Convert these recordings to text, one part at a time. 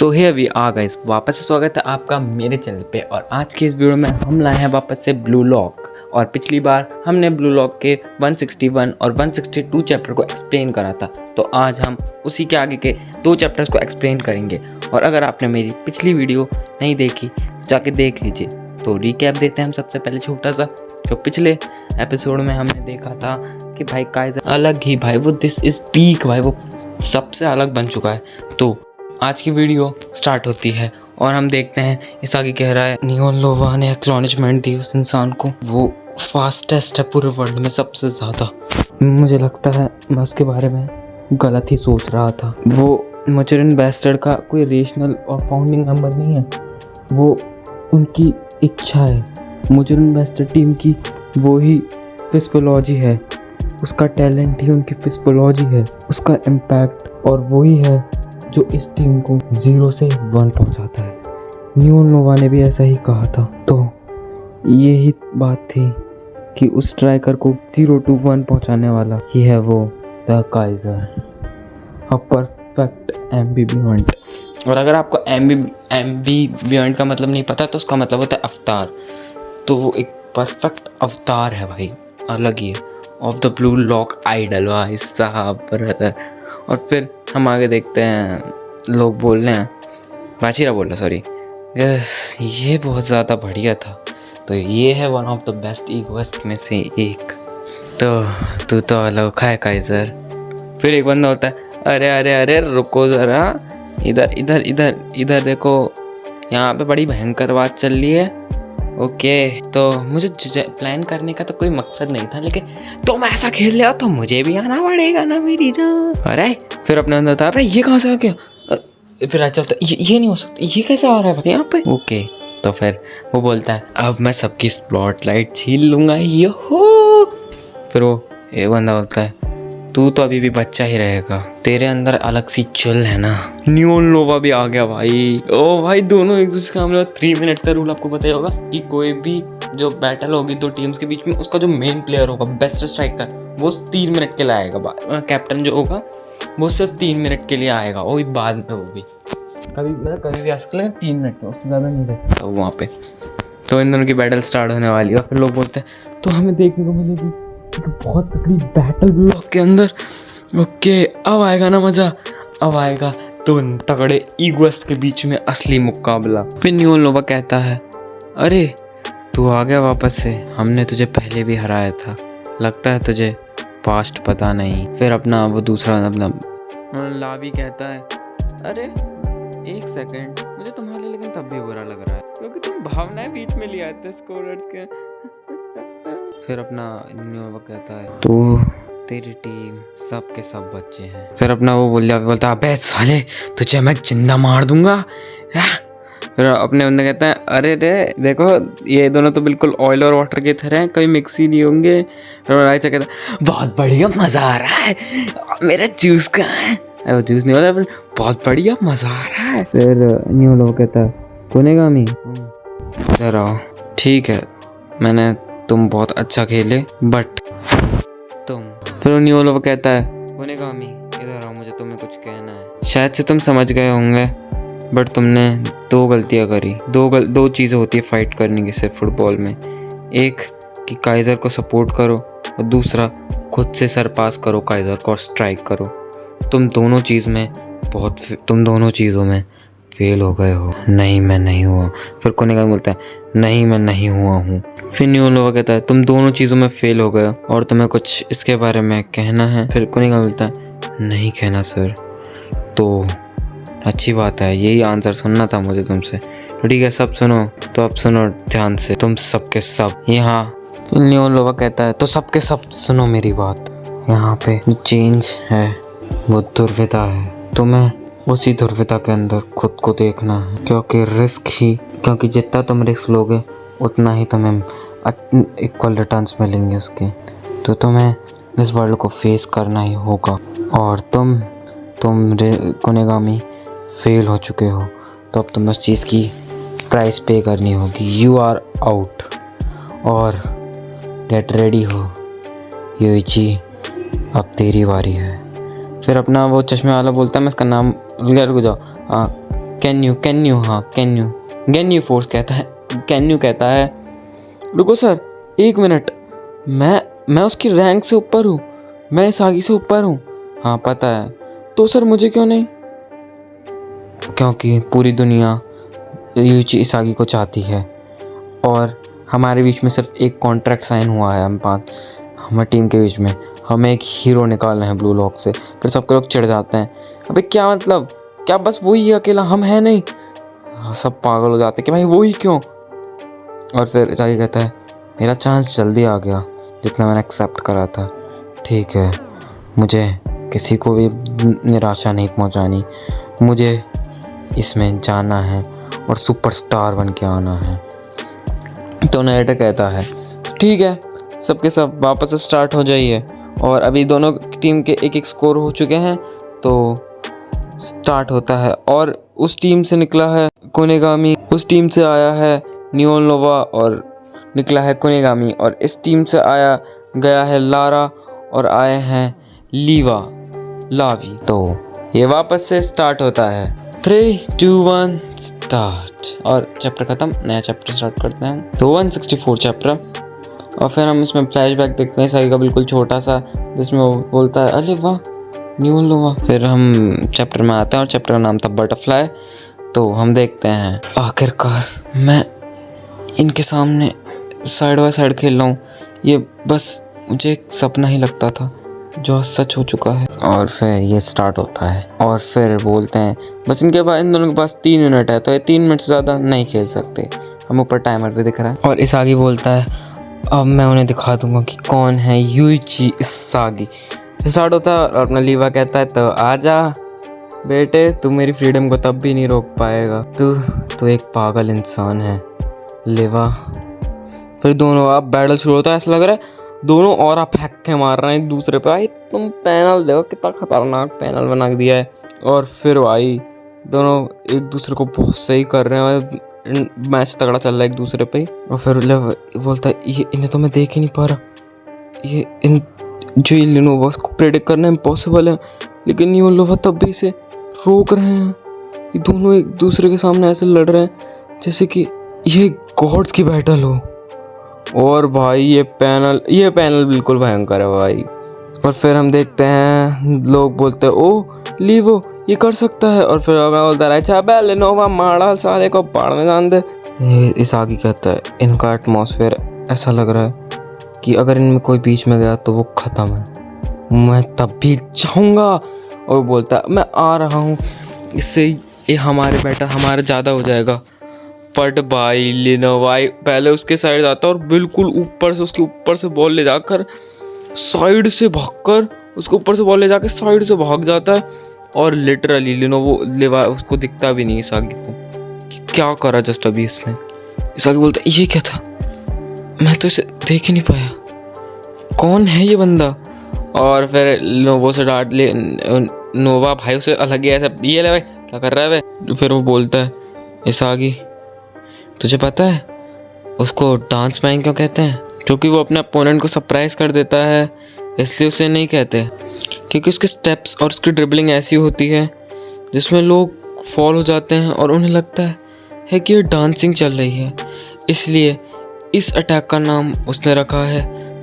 So here we are guys, वापस से स्वागत है आपका मेरे चैनल पे। और आज की इस वीडियो में हम लाए हैं वापस से ब्लू लॉक। और पिछली बार हमने ब्लू लॉक के 161 और 162 चैप्टर को एक्सप्लेन करा था, तो आज हम उसी के आगे के 2 चैप्टर्स को एक्सप्लेन करेंगे। और अगर आपने मेरी पिछली वीडियो नहीं देखी जाके देख लीजिए। तो रिकैप देते हैं हम सबसे पहले छोटा सा। जो पिछले एपिसोड में हमने देखा था कि भाई काइजर अलग ही, भाई वो दिस इज पीक, भाई वो सबसे अलग बन चुका है। तो आज की वीडियो स्टार्ट होती है और हम देखते हैं इस आगे कह रहा है नियोन लोवा ने एक्नॉलेजमेंट दी उस इंसान को, वो फास्टेस्ट है पूरे वर्ल्ड में सबसे ज़्यादा। मुझे लगता है मैं उसके बारे में गलत ही सोच रहा था। वो मचरिन बैस्टर्ड का कोई रेशनल और फाउंडिंग मेंबर नहीं है, वो उनकी इच्छा है। मचरिन बैस्टर्ड टीम की वो ही फिजियोलॉजी है, उसका टैलेंट ही उनकी फिजियोलॉजी है, उसका इम्पैक्ट, और वही है जो इस टीम को 0 से 1 पहुंचाता है। नियोन नोवा ने भी ऐसा ही कहा था। तो यही बात थी कि उस स्ट्राइकर को 0 to 1 पहुंचाने वाला ही है वो द काइजर, अ परफेक्ट एम्बिविएंट। और अगर आपको एम्बिविएंट का मतलब नहीं पता तो उसका मतलब होता है अवतार। तो वो एक परफेक्ट अवतार है भाई, अलग ही है, of the Blue Lock idol भाई साहब ब्रदर। और फिर हम आगे देखते हैं, लोग बोल रहे हैं, बाचीरा बोल रहा सॉरी, यस ये बहुत ज़्यादा बढ़िया था। तो ये है one of the best egoist में से एक। तो तू तो अलग है काइजर। फिर एक बंदा होता है, अरे अरे अरे रुको ज़रा, इधर इधर इधर इधर देखो, यहाँ पे बड़ी भयंकर बात चल रही है। ओके तो मुझे प्लान करने का तो कोई मकसद नहीं था, लेकिन तुम ऐसा खेल रहे हो तो मुझे भी आना पड़ेगा ना मेरी जान। अरे फिर अपने अंदर था, अरे ये कहाँ से आ गया? फिर अच्छा होता ये नहीं हो सकता, ये कैसे आ रहा है भाई यहाँ पे? ओके तो फिर वो बोलता है, अब मैं सबकी स्पॉटलाइट छीन लूंगा ये हो। फिर वो ये बंदा बोलता है, तू तो अभी भी बच्चा ही रहेगा, तेरे अंदर अलग सी चुल है ना। नियोन नोवा भी आ गया भाई। ओ भाई दोनों एक दूसरे का हमले। 3 मिनट का रूल आपको पता ही होगा कि कोई भी जो बैटल होगी 2 टीम्स के बीच में, उसका जो मेन प्लेयर होगा, बेस्ट स्ट्राइकर, वो 3 मिनट के लिए आएगा। कैप्टन जो होगा वो सिर्फ 3 मिनट के लिए आएगा, वो भी बाद में, वो भी कभी भी आ सकता है, 3 मिनट में, उससे ज़्यादा नहीं रह सकता वहाँ पे। तो इन दोनों की बैटल स्टार्ट होने वाली है। और फिर लोग बोलते हैं तो हमें देखने को मिलेगी बहुत तगड़ी बैटल ब्लॉक के अंदर। ओके अब आएगा ना मजा, अब आएगा तो तगड़े ईगोइस्ट के बीच में असली मुकाबला। फिर नियोन नोवा कहता है, अरे तू आ गया वापस से, हमने तुझे पहले भी हराया था, लगता है तुझे पास्ट पता नहीं। फिर अपना वो दूसरा अपना लावी कहता है, अरे 1 सेकंड, मुझे तुम्हारे लिए लेकिन तब भी बुरा लग रहा है क्योंकि तुम भावनाएं बीच में ले आए थे स्कोरर्स के। फिर अपना नियोन कहता है, तो तेरी टीम सब के सब बच्चे हैं। फिर अपना वो बोलता है, अबे साले तुझे मैं जिंदा मार दूंगा। फिर अपने बंदे कहते हैं, अरे रे देखो ये दोनों तो बिल्कुल ऑयल और वाटर की तरह हैं, कभी मिक्स ही नहीं होंगे। फिर राइचा कहता है, बहुत बढ़िया मज़ा आ रहा है, मेरा जूस कहाँ है? वो जूस नहीं होता, बहुत बढ़िया मज़ा आ रहा है। फिर न्यू लोग कहता है, कोनेगामी इधर आओ। ठीक है मैंने तुम बहुत अच्छा खेले बट तुम। फिर न्यू लोग कहता है, कोनेगामी इधर आओ, मुझे तुम्हें कुछ कहना है। शायद से तुम समझ गए होंगे बट तुमने 2 गलतियाँ करी। 2 चीज़ें होती है फाइट करने की सिर्फ फुटबॉल में, एक कि काइजर को सपोर्ट करो और दूसरा खुद से सरपास करो काइजर को और स्ट्राइक करो। तुम दोनों चीज़ों में फेल हो गए हो। नहीं मैं नहीं हुआ। फिर कोनेगामी बोलता है, नहीं मैं नहीं हुआ हूँ। फिर नियोन नोवा कहता है, तुम दोनों चीज़ों में फेल हो गए और तुम्हें कुछ इसके बारे में कहना है। फिर कोनेगामी बोलता है, नहीं कहना सर। तो अच्छी बात है, यही आंसर सुनना था मुझे तुमसे। तो ठीक है सब सुनो, तो अब सुनो ध्यान से, तुम सबके सब यहाँ। फिर नियोन नोवा कहता है, तो सबके सब सुनो मेरी बात, यहाँ पे चेंज है, वो दुर्विधा है, तुम्हें उसी दुर्विधा के अंदर खुद को देखना है, क्योंकि जितना तुम रिस्क लोगे उतना ही तुम्हें इक्वल रिटर्न्स मिलेंगे उसके। तो तुम्हें इस वर्ल्ड को फेस करना ही होगा और तुम कोनेगामी फेल हो चुके हो, तो अब तुम्हें उस चीज़ की प्राइस पे करनी होगी। यू आर आउट और गेट रेडी हो योइची, अब तेरी बारी है। फिर अपना वो चश्मे वाला बोलता है, मैं इसका नाम रुक जाओ, हाँ कैन यू, हाँ कैन यू फोर्स कहता है, कैन यू कहता है। रुको सर, 1 मिनट, मैं उसकी रैंक से ऊपर हूँ, मैं इसागी से ऊपर हूँ। हाँ पता है, तो सर मुझे क्यों नहीं? क्योंकि पूरी दुनिया यूची इसागी को चाहती है और हमारे बीच में सिर्फ एक कॉन्ट्रैक्ट साइन हुआ है, हमारे टीम के बीच में। हमें एक हीरो निकालना है ब्लू लॉक से। फिर सबके लोग चिढ़ जाते हैं, अबे क्या मतलब, क्या बस वही अकेला हम है नहीं? सब पागल हो जाते हैं कि भाई वही क्यों? और फिर इसागी कहता है मेरा चांस जल्दी आ गया जितना मैंने एक्सेप्ट करा था। ठीक है, मुझे किसी को भी निराशा नहीं पहुंचानी, मुझे इसमें जाना है और सुपरस्टार बन के आना है। तो नरेटर कहता है ठीक है, सबके सब वापस से स्टार्ट हो जाइए। और अभी दोनों टीम के एक स्कोर हो चुके हैं, तो स्टार्ट होता है। और उस टीम से निकला है कोनेगामी, उस टीम से आया है नियोन नोवा और निकला है कोनेगामी, और इस टीम से आया गया है लारा और आए हैं लावी। तो ये वापस से स्टार्ट होता है। 3, 2, 1 स्टार्ट। और चैप्टर ख़त्म, नया चैप्टर स्टार्ट करते हैं। तो 164 चैप्टर। और फिर हम इसमें फ्लैशबैक देखते हैं साई का बिल्कुल छोटा सा, जिसमें वो बोलता है अरे वाह न्यू लोवा। फिर हम चैप्टर में आते हैं और चैप्टर का नाम था बटरफ्लाई। तो हम देखते हैं आखिरकार मैं इनके सामने साइड बाय साइड खेल रहा हूँ, ये बस मुझे एक सपना ही लगता था जो सच हो चुका है। और फिर ये स्टार्ट होता है और फिर बोलते हैं बस इनके पास, इन दोनों के पास 3 मिनट है, तो ये 3 मिनट से ज़्यादा नहीं खेल सकते। हम ऊपर टाइमर पे दिख रहा है। और इसागी बोलता है अब मैं उन्हें दिखा दूंगा कि कौन है यूइची इसागी। स्टार्ट होता है और अपना लीवा कहता है तो आजा बेटे, तू मेरी फ्रीडम को तब भी नहीं रोक पाएगा, तू एक पागल इंसान है लीवा। फिर दोनों आप बैटल शुरू होता है, ऐसा लग रहा है दोनों और आप फेंक के मार रहे हैं एक दूसरे पे। भाई तुम पैनल देखो कितना खतरनाक पैनल बना दिया है। और फिर भाई दोनों एक दूसरे को बहुत सही कर रहे हैं, मैच तगड़ा चल रहा है एक दूसरे पे। और फिर बोलता है ये इन्हें तो मैं देख ही नहीं पा रहा, ये इन जो लिनोवा उसको प्रेडिक्ट करना इम्पॉसिबल है, लेकिन लिनोवा तब भी इसे रोक रहे हैं। ये दोनों एक दूसरे के सामने ऐसे लड़ रहे हैं जैसे कि ये गॉड्स की बैटल हो। और भाई ये पैनल बिल्कुल भयंकर है भाई। और फिर हम देखते हैं लोग बोलते हैं ओ लीवो ये कर सकता है। और फिर मैं बोलता है अच्छा बे लिनोवा माड़ा साले को बाढ़ में जान दे। इसागी कहता है इनका एटमॉस्फेयर ऐसा लग रहा है कि अगर इनमें कोई बीच में गया तो वो ख़त्म है, मैं तब भी चाहूँगा। और बोलता है मैं आ रहा हूँ, इससे ये हमारा ज़्यादा हो जाएगा। बट भाई लिनोवा पहले उसके साइड जाता है और बिल्कुल उसके ऊपर से बॉल ले जाकर साइड से भागकर उसको ऊपर से बॉल ले जाकर साइड से भाग जाता है। और लिटरली लिनोवा उसको दिखता भी नहीं इसागी को कि क्या करा जस्ट अभी इसने। इसागी बोलता है ये क्या था, मैं तो इसे देख ही नहीं पाया, कौन है ये बंदा। और फिर नोवो से डांट ले नोवा भाई उसे अलग ही ऐसा ये ले भाई क्या कर रहा है भाई। फिर वो बोलता है इसागी तुझे पता है उसको डांस मैन क्यों कहते हैं? क्योंकि वो अपने अपोनेंट को सरप्राइज कर देता है, इसलिए उसे नहीं कहते, क्योंकि उसके स्टेप्स और उसकी ड्रिबलिंग ऐसी होती है जिसमें लोग फॉल हो जाते हैं और उन्हें लगता है कि ये डांसिंग चल रही है। इसलिए इस अटैक का नाम उसने रखा है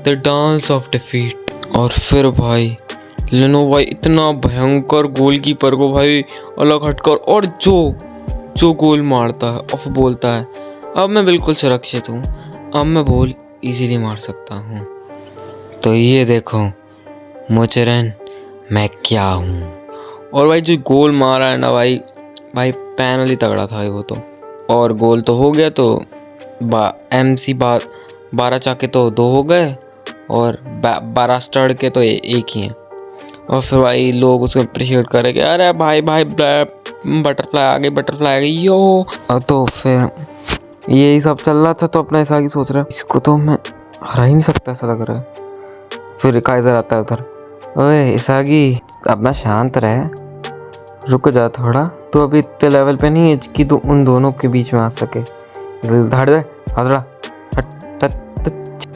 द डांस ऑफ डिफीट। और फिर भाई लिनोवा इतना भयंकर गोलकीपर को भाई अलग हटकर और जो गोल मारता है और बोलता है अब मैं बिल्कुल सुरक्षित हूँ, अब मैं बॉल इजीली मार सकता हूँ। तो ये देखो मोचरन मैं क्या हूँ। और भाई जो गोल मारा है ना भाई पैनल ही तगड़ा था वो तो। और गोल तो हो गया, तो MC 12 चाके तो 2 हो गए और 12 स्टड के तो एक ही हैं। और फिर भाई लोग उसको अप्रिशिएट करेंगे, अरे भाई बटरफ्लाई आ गई यो। तो फिर यही सब चल रहा था, तो अपना इसागी सोच रहा है इसको तो मैं हरा ही नहीं सकता ऐसा लग रहा है। फिर काइजर आता है उधर, ओए इसागी अपना शांत रहे, रुक जा थोड़ा, तो अभी इतने लेवल पे नहीं है कि तू उन दोनों के बीच में आ सके। धाड़ दे हाथड़ा।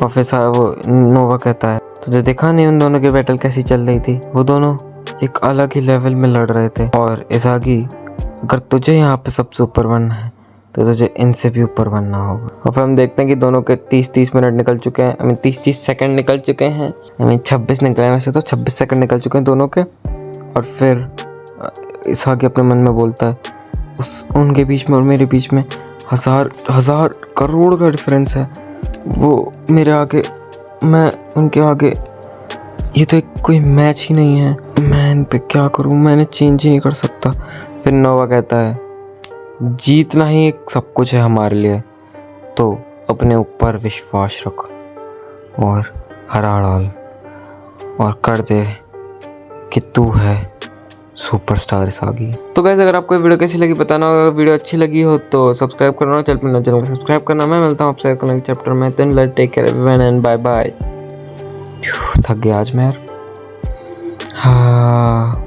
और फिर वो नोवा कहता है तुझे देखा नहीं उन दोनों की बैटल कैसी चल रही थी, वो दोनों एक अलग ही लेवल में लड़ रहे थे। और इसागी अगर तुझे यहाँ पे सबसे ऊपर बनना है तो तुझे इनसे भी ऊपर बनना होगा। और फिर हम देखते हैं कि दोनों के 30-30 मिनट निकल चुके हैं, 30-30 सेकंड निकल चुके हैं, 26 निकले हैं वैसे तो, 26 सेकंड निकल चुके हैं दोनों के। और फिर इसहाकी अपने मन में बोलता है उनके बीच में और मेरे बीच में हजार करोड़ का डिफरेंस है। वो मेरे आगे, मैं उनके आगे, ये तो एक कोई मैच ही नहीं है। मैं इन पे क्या करूँ, मैंने चेंज ही नहीं कर सकता। फिर नोवा कहता है जीतना ही एक सब कुछ है हमारे लिए, तो अपने ऊपर विश्वास रख और हरा डाल और कर दे कि तू है सुपरस्टार इसहाकी। तो गाइस अगर आपको वीडियो कैसी लगी बताना, अगर वीडियो अच्छी लगी हो तो सब्सक्राइब करना, चैनल को सब्सक्राइब करना। मैं मिलता हूँ आपसे अगले चैप्टर में। Then take care everyone and bye bye. थक गया आज मैं यार। हाँ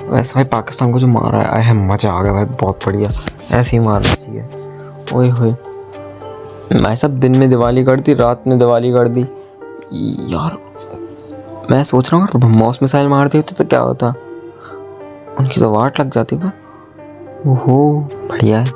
वैसे भाई पाकिस्तान को जो मारा है मज़ा आ गया भाई, बहुत बढ़िया, ऐसे ही मारना चाहिए। ओए होए भाई सब दिन में दिवाली कर दी, रात में दिवाली कर दी यार। मैं सोच रहा हूँ अगर ब्रह्मोस मिसाइल मार दी होती तो क्या होता, उनकी तो वाट लग जाती भाई। ओहो बढ़िया है।